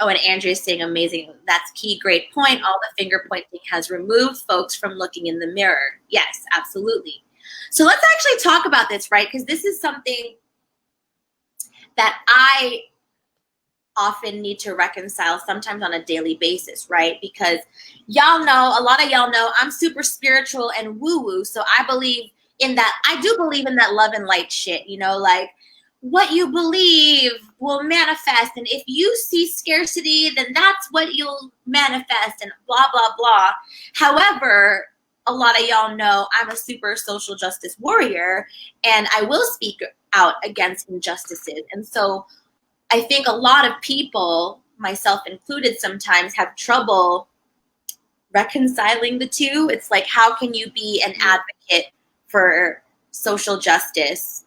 Andrea's saying amazing. That's key. Great point. All the finger pointing has removed folks from looking in the mirror. Yes, absolutely. So let's actually talk about this, right? Because this is something that I often need to reconcile, sometimes on a daily basis, right? Because y'all know, a lot of y'all know, I'm super spiritual and woo-woo, so I believe in that. I do believe in that love and light shit, you know, like what you believe will manifest, and if you see scarcity, then that's what you'll manifest, and blah, blah, blah. However, a lot of y'all know I'm a super social justice warrior, and I will speak out against injustices. And so I think a lot of people, myself included, sometimes have trouble reconciling the two. It's like, how can you be an advocate for social justice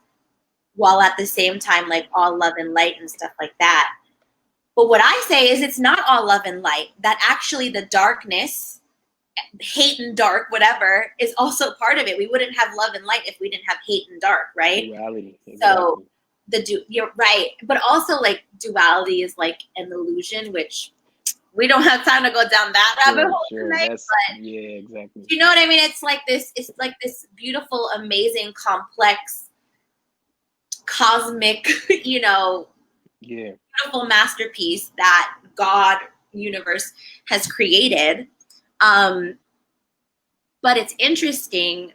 while at the same time, like, all love and light and stuff like that? But what I say is, it's not all love and light. That actually the darkness, hate and dark, whatever, is also part of it. We wouldn't have love and light if we didn't have hate and dark, right? Duality. Exactly. So you're right. But also, like, duality is like an illusion, which we don't have time to go down that rabbit hole tonight. But yeah, exactly. You know what I mean? It's like this beautiful, amazing, complex, cosmic, you know, beautiful masterpiece that God, universe, has created. But it's interesting.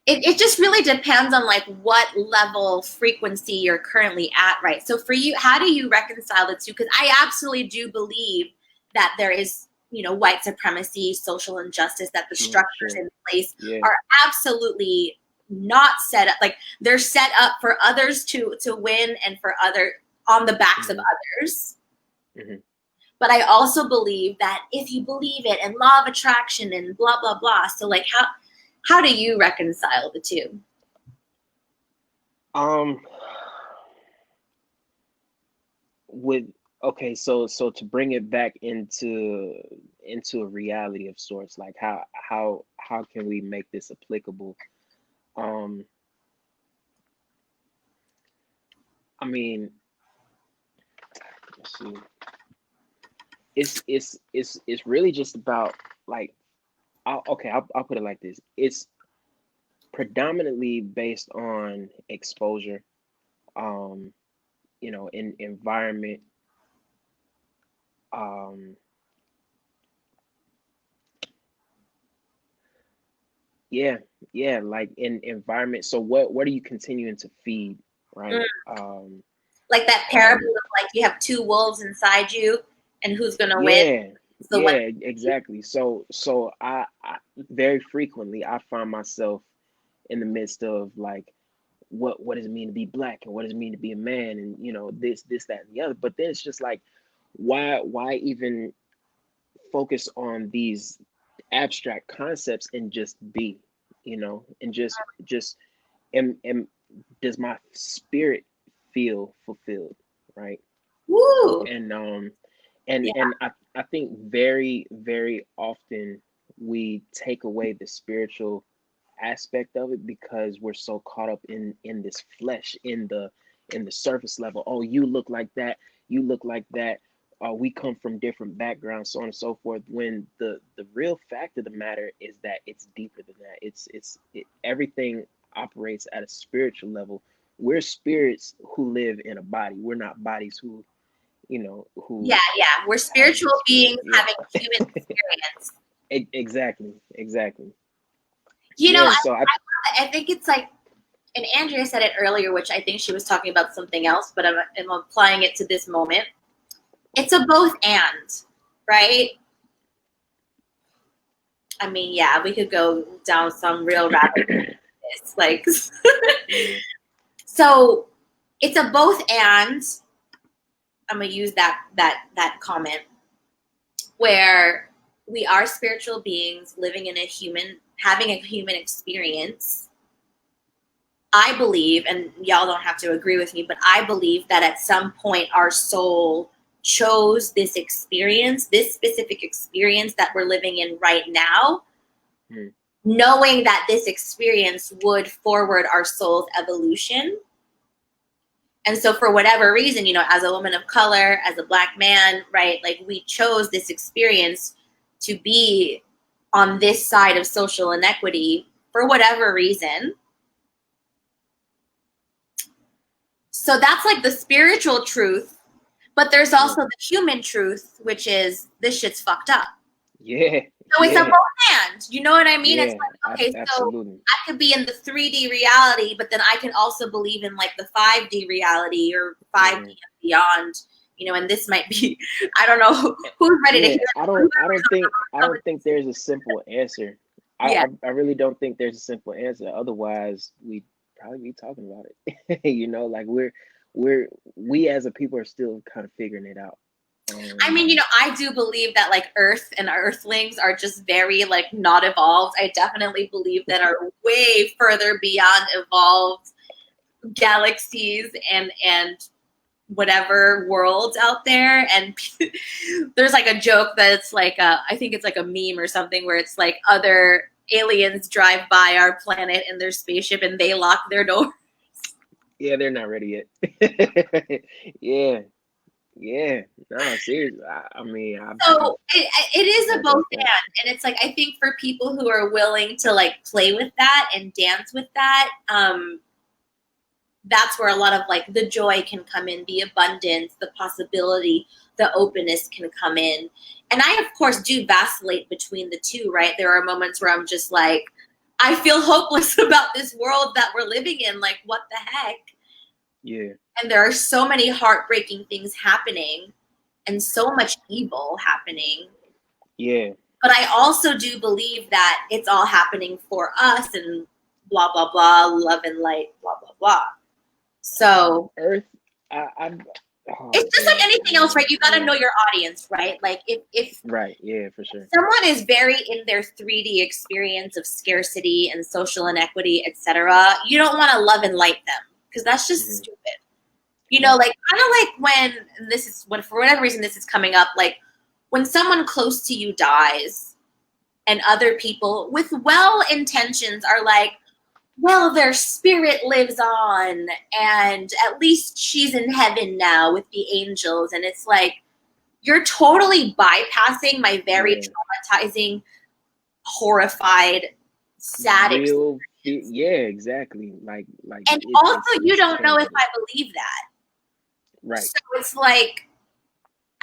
It just really depends on like what level frequency you're currently at, right? So for you, how do you reconcile the two? Because I absolutely do believe that there is, you know, white supremacy, social injustice, that the structures in place are absolutely not set up. Like, they're set up for others to win and for on the backs of others. But I also believe that if you believe it, and law of attraction and blah, blah, blah. So like, how do you reconcile the two? So to bring it back into a reality of sorts, like how can we make this applicable? I mean, let's see. It's really just about, like, I'll put it like this. It's predominantly based on exposure, you know, in environment, like in environment. So what are you continuing to feed, right? Like that parable of, like, you have two wolves inside you, and who's gonna win? Exactly. So I very frequently I find myself in the midst of, like, what does it mean to be black, and what does it mean to be a man, and, you know, this, that, and the other. But then it's just like, why even focus on these abstract concepts and just be, you know, and just and does my spirit feel fulfilled, right? Woo! And I think very, very often we take away the spiritual aspect of it because we're so caught up in this flesh, in the surface level. Oh, you look like that, you look like that. We come from different backgrounds, so on and so forth. When the real fact of the matter is that it's deeper than that. Everything operates at a spiritual level. We're spirits who live in a body. We're not bodies who, you know, who we're spiritual beings having human experience. Exactly. You know, so I think it's like, and Andrea said it earlier, which I think she was talking about something else, but I'm applying it to this moment. It's a both and, right? I mean, yeah, we could go down some real rabbit hole. Like, so it's a both and. I'm gonna use that comment, where we are spiritual beings living in having a human experience. I believe, and y'all don't have to agree with me, but I believe that at some point our soul chose this experience, this specific experience that we're living in right now, knowing that this experience would forward our soul's evolution. And so for whatever reason, you know, as a woman of color, as a Black man, right, like, we chose this experience to be on this side of social inequity for whatever reason. So that's like the spiritual truth But there's also the human truth, which is this shit's fucked up. Yeah. So it's a both and. You know what I mean? Yeah, it's like, okay, absolutely. so I could be in the 3D reality, but then I can also believe in like the 5D reality or 5D and beyond. You know, and this might be, I don't know who's ready to hear it. I don't think there's a simple answer. I really don't think there's a simple answer. Otherwise, we'd probably be talking about it. You know, like we as a people are still kind of figuring it out. I mean, you know, I do believe that like Earth and Earthlings are just very like not evolved. I definitely believe that are way further beyond evolved galaxies and whatever worlds out there. And there's like a joke that it's like I think it's like a meme or something where it's like other aliens drive by our planet in their spaceship and they lock their doors. Yeah, they're not ready yet. Yeah, no, seriously. I mean, so it is a both and it's like I think for people who are willing to like play with that and dance with that, that's where a lot of like the joy can come in, the abundance, the possibility, the openness can come in. And I, of course, do vacillate between the two, right? There are moments where I'm just like, I feel hopeless about this world that we're living in. Like, what the heck? Yeah. And there are so many heartbreaking things happening and so much evil happening. Yeah. But I also do believe that it's all happening for us and blah, blah, blah, love and light, blah, blah, blah. So Earth, it's just like anything else, right? You got to know your audience, right? Like if right, yeah, for sure. Someone is very in their 3D experience of scarcity and social inequity, etc. You don't want to love and light them because that's just stupid. You know, like kind of like when this is when for whatever reason this is coming up, like when someone close to you dies, and other people with well intentions are like, well, their spirit lives on and at least she's in heaven now with the angels. And it's like, you're totally bypassing my very traumatizing, horrified, sad experience. Yeah, exactly. Like and also you don't know if I believe that. Right. So it's like,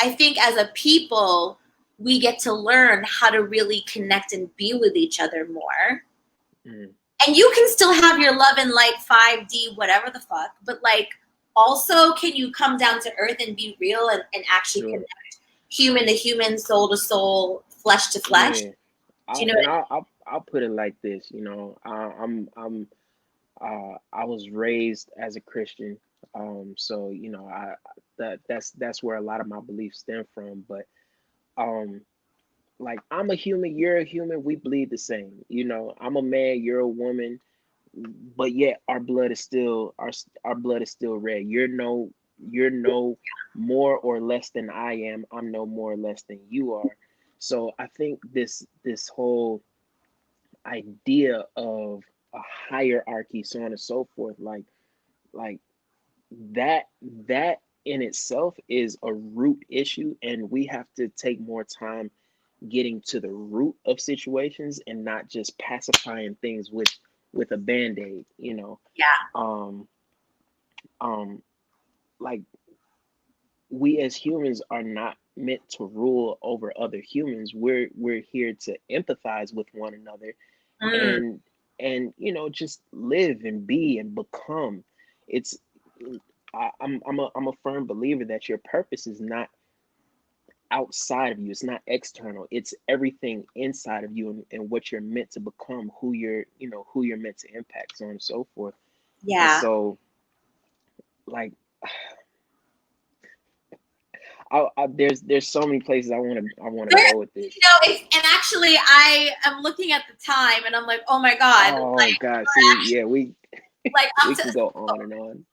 I think as a people, we get to learn how to really connect and be with each other more. And you can still have your love and light 5D, whatever the fuck, but like also can you come down to earth and be real and actually connect human to human, soul to soul, flesh to flesh? Yeah. Do you know I'll put it like this, you know, I was raised as a Christian. So, you know, that's where a lot of my beliefs stem from. But like I'm a human, you're a human, we bleed the same. You know, I'm a man, you're a woman, but yet our blood is still our blood is still red. You're no more or less than I am. I'm no more or less than you are. So I think this whole idea of a hierarchy, so on and so forth, like that in itself is a root issue, and we have to take more time getting to the root of situations and not just pacifying things with a band-aid, you know. Like we as humans are not meant to rule over other humans. We're here to empathize with one another and you know, just live and be and become. It's I'm a firm believer that your purpose is not outside of you. It's not external. It's everything inside of you and what you're meant to become, who you're meant to impact, so on and so forth. Yeah. And so like there's so many places I want to go with this. You know, and actually I am looking at the time and I'm like, oh my God. Oh like, God, see, yeah, we like we can go on and on.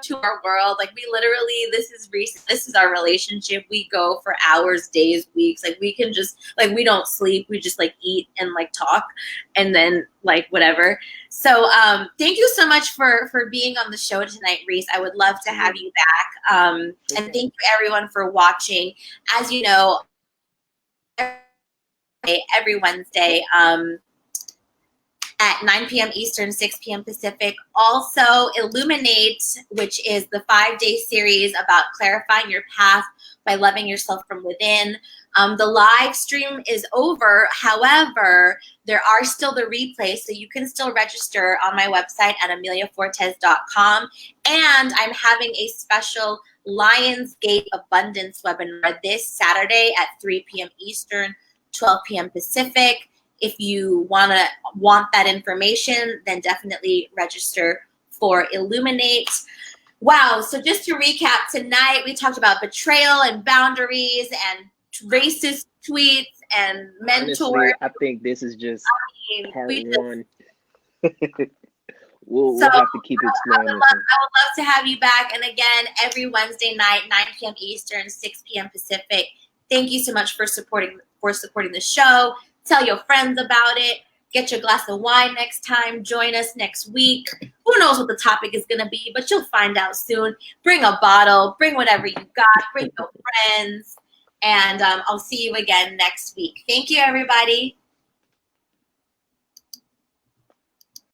To our world, like we literally, this is Reece, this is our relationship. We go for hours, days, weeks. Like we can just like we don't sleep. We just like eat and like talk, and then like whatever. So thank you so much for being on the show tonight, Reece. I would love to have you back. And thank you everyone for watching. As you know, every Wednesday. at 9 p.m. Eastern, 6 p.m. Pacific. Also, Illuminate, which is the 5-day series about clarifying your path by loving yourself from within. The live stream is over. However, there are still the replays, so you can still register on my website at AmeliaFortes.com. And I'm having a special Lionsgate Abundance webinar this Saturday at 3 p.m. Eastern, 12 p.m. Pacific. If you want that information, then definitely register for Illuminate. Wow. So just to recap, tonight we talked about betrayal and boundaries and racist tweets and mentors. Honestly, I think this is just part one. We'll have to keep exploring this one. I would love to have you back. And again, every Wednesday night, 9 p.m. Eastern, 6 p.m. Pacific. Thank you so much for supporting the show. Tell your friends about it. Get your glass of wine next time. Join us next week. Who knows what the topic is going to be, but you'll find out soon. Bring a bottle. Bring whatever you got. Bring your friends. And I'll see you again next week. Thank you, everybody.